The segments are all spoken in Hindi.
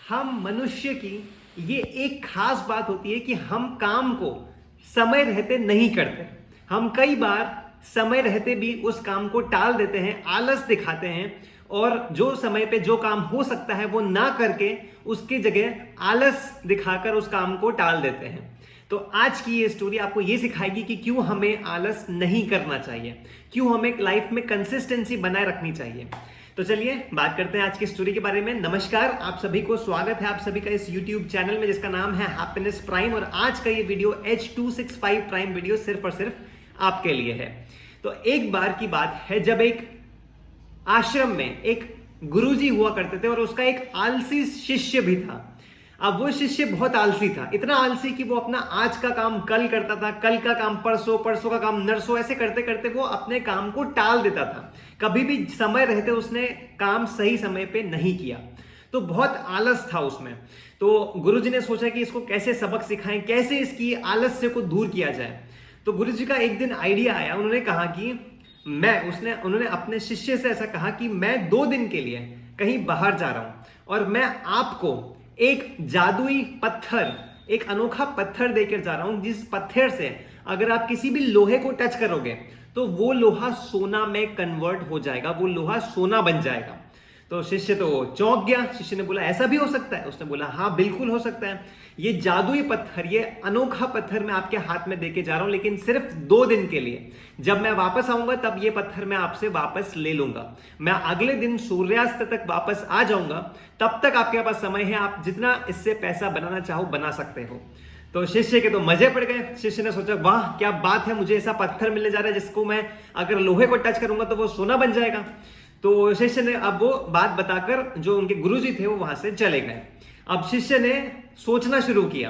हम मनुष्य की ये एक खास बात होती है कि हम काम को समय रहते नहीं करते। हम कई बार समय रहते भी उस काम को टाल देते हैं, आलस दिखाते हैं और जो समय पे जो काम हो सकता है वो ना करके उसकी जगह आलस दिखाकर उस काम को टाल देते हैं। तो आज की ये स्टोरी आपको ये सिखाएगी कि क्यों हमें आलस नहीं करना चाहिए, क्यों हमें लाइफ में कंसिस्टेंसी बनाए रखनी चाहिए। तो चलिए बात करते हैं आज की स्टोरी के बारे में। नमस्कार, आप सभी को स्वागत है आप सभी का इस YouTube चैनल में जिसका नाम है हैप्पीनेस प्राइम। और आज का ये वीडियो H265 प्राइम वीडियो सिर्फ और सिर्फ आपके लिए है। तो एक बार की बात है जब एक आश्रम में एक गुरुजी हुआ करते थे और उसका एक आलसी शिष्य भी था। अब वो शिष्य बहुत आलसी था, इतना आलसी कि वो अपना आज का काम कल करता था, कल का काम परसों, परसों का काम नरसों, ऐसे करते करते वो अपने काम को टाल देता था। कभी भी समय रहते उसने काम सही समय पे नहीं किया, तो बहुत आलस था उसमें। तो गुरुजी ने सोचा कि इसको कैसे सबक सिखाएं, कैसे इसकी आलस्य को दूर किया जाए। तो गुरुजी का एक दिन आइडिया आया। उन्होंने कहा कि उन्होंने अपने शिष्य से ऐसा कहा कि मैं 2 दिन के लिए कहीं बाहर जा रहा हूं और मैं आपको एक जादुई पत्थर, एक अनोखा पत्थर देकर जा रहा हूं, जिस पत्थर से अगर आप किसी भी लोहे को टच करोगे तो वो लोहा सोना में कन्वर्ट हो जाएगा, वो लोहा सोना बन जाएगा। तो शिष्य तो चौंक गया। शिष्य ने बोला ऐसा भी हो सकता है? उसने बोला हाँ बिल्कुल हो सकता है। ये जादुई पत्थर, ये अनोखा पत्थर मैं आपके हाथ में देके जा रहा हूं, लेकिन सिर्फ 2 दिन के लिए। जब मैं वापस आऊंगा तब ये पत्थर मैं आपसे वापस ले लूंगा। मैं अगले दिन सूर्यास्त तक वापस आ जाऊंगा, तब तक आपके पास समय है, आप जितना इससे पैसा बनाना चाहो बना सकते हो। तो शिष्य के तो मजे पड़ गए। शिष्य ने सोचा वाह क्या बात है, मुझे ऐसा पत्थर मिलने जा रहा है जिसको मैं अगर लोहे को टच करूंगा तो वो सोना बन जाएगा। तो शिष्य ने अब वो बात बताकर जो उनके गुरुजी थे वो वहां से चले गए। अब शिष्य ने सोचना शुरू किया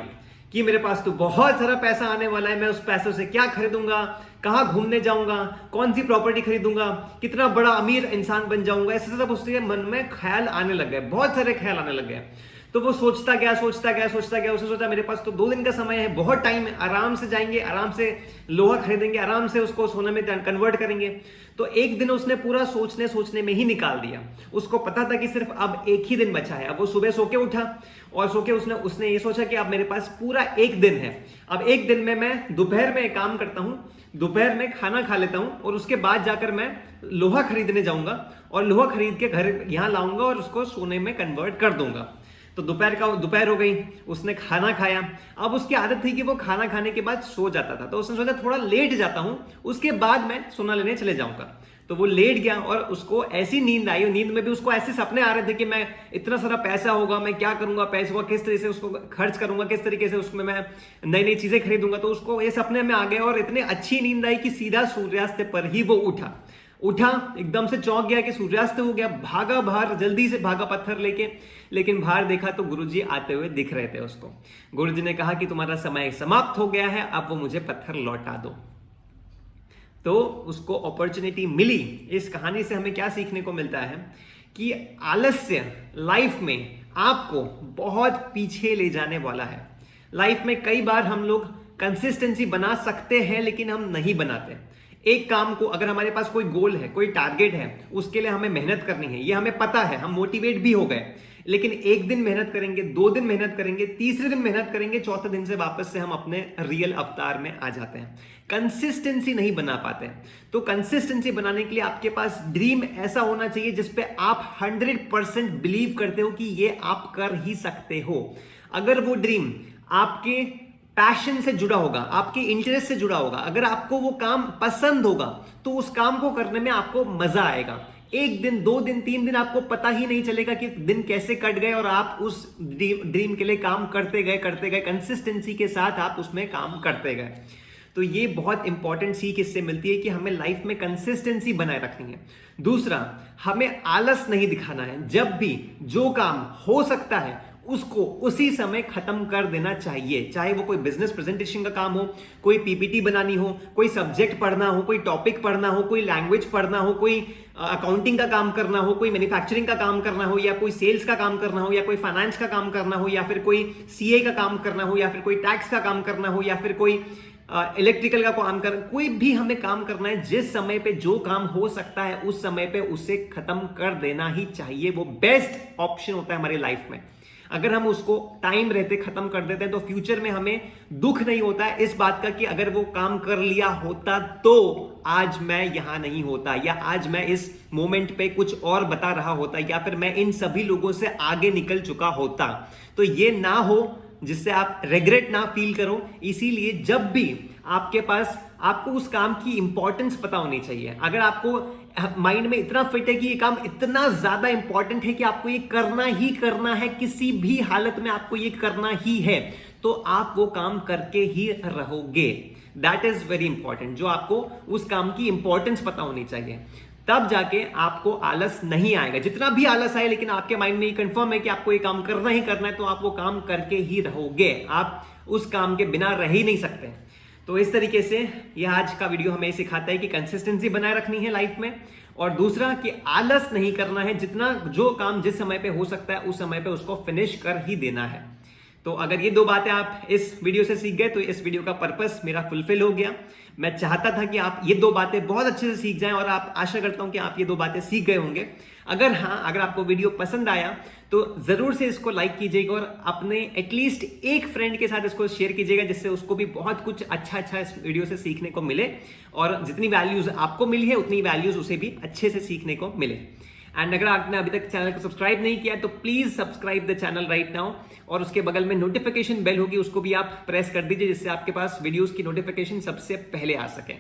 कि मेरे पास तो बहुत सारा पैसा आने वाला है, मैं उस पैसों से क्या खरीदूंगा, कहाँ घूमने जाऊंगा, कौन सी प्रॉपर्टी खरीदूंगा, कितना बड़ा अमीर इंसान बन जाऊंगा, ऐसे सब उसके मन में ख्याल आने लग गए, बहुत सारे ख्याल आने लग गए। तो वो सोचता गया। उसने सोचा मेरे पास तो 2 दिन का समय है, बहुत टाइम है, आराम से जाएंगे, आराम से लोहा खरीदेंगे, आराम से उसको सोने में कन्वर्ट करेंगे। तो एक दिन उसने पूरा सोचने में ही निकाल दिया। उसको पता था कि सिर्फ अब एक ही दिन बचा है। अब वो सुबह सो के उठा और सो के उसने ये सोचा कि अब मेरे पास पूरा एक दिन है। अब एक दिन में मैं दोपहर में काम करता हूँ, दोपहर में खाना खा लेता हूँ और उसके बाद जाकर मैं लोहा खरीदने जाऊंगा और लोहा खरीद के घर यहाँ लाऊंगा और उसको सोने में कन्वर्ट कर दूंगा। तो दोपहर हो गई, उसने खाना खाया। अब उसकी आदत थी कि वो खाना खाने के बाद सो जाता था, तो उसने सोचा थोड़ा लेट जाता हूं, उसके बाद मैं सोना लेने चले जाऊंगा। तो वो लेट गया और उसको ऐसी नींद आई, और नींद में भी उसको ऐसे सपने आ रहे थे कि मैं इतना सारा पैसा होगा, मैं क्या करूंगा, पैसे को किस तरीके से उसको खर्च करूंगा, किस तरीके से उसमें मैं नई नई चीजें खरीदूंगा। तो उसको ये सपने में आ गए और इतनी अच्छी नींद आई कि सीधा सूर्यास्त पर ही वो उठा, एकदम से चौंक गया कि सूर्यास्त हो गया। भागा बाहर, जल्दी से भागा पत्थर लेके, लेकिन बाहर देखा तो गुरुजी आते हुए दिख रहे थे उसको। गुरुजी ने कहा कि तुम्हारा समय समाप्त हो गया है, अब वो मुझे पत्थर लौटा दो। तो उसको अपॉर्चुनिटी मिली। इस कहानी से हमें क्या सीखने को मिलता है कि आलस्य लाइफ में आपको बहुत पीछे ले जाने वाला है। लाइफ में कई बार हम लोग कंसिस्टेंसी बना सकते हैं लेकिन हम नहीं बनाते। एक काम को, अगर हमारे पास कोई गोल है, कोई टारगेट है, उसके लिए हमें मेहनत करनी है, ये हमें पता है, हम मोटिवेट भी हो गए, लेकिन 1 दिन मेहनत करेंगे, 2 दिन मेहनत करेंगे, तीसरे दिन मेहनत करेंगे, चौथे दिन से वापस से हम अपने रियल अवतार में आ जाते हैं। कंसिस्टेंसी नहीं बना पाते। तो कंसिस्टेंसी बनाने के लिए आपके पास ड्रीम ऐसा होना चाहिए जिसपे आप 100% बिलीव करते हो कि ये आप कर ही सकते हो। अगर वो ड्रीम आपके पैशन से जुड़ा होगा, आपके इंटरेस्ट से जुड़ा होगा, अगर आपको वो काम पसंद होगा तो उस काम को करने में आपको मजा आएगा। 1 दिन, 2 दिन, 3 दिन आपको पता ही नहीं चलेगा कि दिन कैसे कट गए और आप उस ड्रीम के लिए काम करते गए, कंसिस्टेंसी के साथ आप उसमें काम करते गए। तो ये बहुत इंपॉर्टेंट सीख इससे मिलती है कि हमें लाइफ में कंसिस्टेंसी बनाए रखनी है। दूसरा, हमें आलस नहीं दिखाना है। जब भी जो काम हो सकता है उसको उसी समय खत्म कर देना चाहिए। चाहे वो कोई बिजनेस प्रेजेंटेशन का काम हो, कोई पीपीटी बनानी हो, कोई सब्जेक्ट पढ़ना हो, कोई टॉपिक पढ़ना हो, कोई लैंग्वेज पढ़ना हो, कोई अकाउंटिंग का काम करना हो, कोई मैन्युफैक्चरिंग का काम करना हो, या कोई सेल्स का काम करना हो, या कोई फाइनेंस का काम करना हो, या फिर कोई सीए का काम करना हो, या फिर कोई टैक्स का काम करना हो, या फिर कोई इलेक्ट्रिकल का काम कर, कोई भी हमें काम करना है, जिस समय पे जो काम हो सकता है उस समय पे उसे खत्म कर देना ही चाहिए। वो बेस्ट ऑप्शन होता है हमारी लाइफ में। अगर हम उसको टाइम रहते खत्म कर देते हैं तो फ्यूचर में हमें दुख नहीं होता है इस बात का कि अगर वो काम कर लिया होता तो आज मैं यहां नहीं होता, या आज मैं इस मोमेंट पे कुछ और बता रहा होता, या फिर मैं इन सभी लोगों से आगे निकल चुका होता। तो ये ना हो जिससे आप रिग्रेट ना फील करो। इसीलिए जब भी आपके पास, आपको उस काम की इंपॉर्टेंस पता होनी चाहिए। अगर आपको माइंड में इतना फिट है कि ये काम इतना ज्यादा इंपॉर्टेंट है कि आपको ये करना ही करना है, किसी भी हालत में आपको ये करना ही है, तो आप वो काम करके ही रहोगे। That is very important. जो आपको उस काम की इंपॉर्टेंस पता होनी चाहिए, तब जाके आपको आलस नहीं आएगा। जितना भी आलस आए, लेकिन आपके माइंड में ये कंफर्म है कि आपको ये काम करना ही करना है, तो आप वो काम करके ही रहोगे। आप उस काम के बिना रह ही नहीं सकते। तो इस तरीके से यह आज का वीडियो हमें सिखाता है कि कंसिस्टेंसी बनाए रखनी है लाइफ में, और दूसरा कि आलस नहीं करना है। जितना जो काम जिस समय पे हो सकता है उस समय पे उसको फिनिश कर ही देना है। तो अगर ये दो बातें आप इस वीडियो से सीख गए तो इस वीडियो का पर्पस मेरा फुलफिल हो गया। मैं चाहता था कि आप ये दो बातें बहुत अच्छे से सीख जाएं, और आप आशा करता हूं कि आप ये दो बातें सीख गए होंगे। अगर आपको वीडियो पसंद आया तो जरूर से इसको लाइक कीजिएगा, और अपने एटलीस्ट एक फ्रेंड के साथ इसको शेयर कीजिएगा, जिससे उसको भी बहुत कुछ अच्छा इस वीडियो से सीखने को मिले, और जितनी वैल्यूज आपको मिली है उतनी वैल्यूज उसे भी अच्छे से सीखने को मिले। एंड अगर आपने अभी तक चैनल को सब्सक्राइब नहीं किया तो please subscribe the channel right now, और उसके बगल में नोटिफिकेशन बेल होगी, उसको भी आप प्रेस कर दीजिए, जिससे आपके पास वीडियोस की नोटिफिकेशन सबसे पहले आ सके।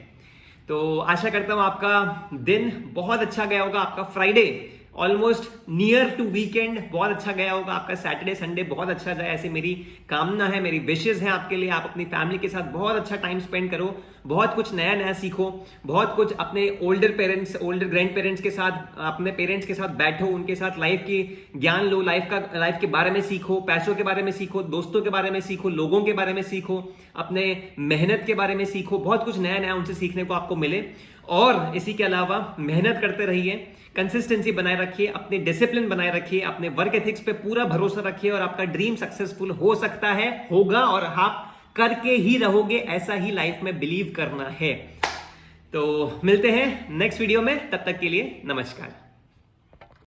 तो आशा करता हूं आपका दिन बहुत अच्छा गया होगा, आपका Friday almost near to weekend बहुत अच्छा गया होगा, आपका सैटरडे संडे बहुत अच्छा जाए, ऐसी मेरी कामना है, मेरी विशेष है आपके लिए। आप अपनी फैमिली के साथ बहुत अच्छा टाइम स्पेंड करो, बहुत कुछ नया नया सीखो, बहुत कुछ अपने ओल्डर ग्रैंड पेरेंट्स के साथ, अपने पेरेंट्स के साथ बैठो, उनके साथ लाइफ की ज्ञान लो, लाइफ के बारे में सीखो, पैसों के बारे में सीखो, दोस्तों के बारे में सीखो, लोगों के बारे में सीखो, अपने मेहनत के बारे में सीखो, बहुत कुछ नया नया उनसे सीखने को आपको मिले। और इसी के अलावा मेहनत करते रहिए, कंसिस्टेंसी बनाए रखिए, अपने डिसिप्लिन बनाए रखिए, अपने वर्क एथिक्स पे पूरा भरोसा रखिए, और आपका ड्रीम सक्सेसफुल हो सकता है, होगा, और आप करके ही रहोगे, ऐसा ही लाइफ में बिलीव करना है। तो मिलते हैं नेक्स्ट वीडियो में, तब तक के लिए नमस्कार।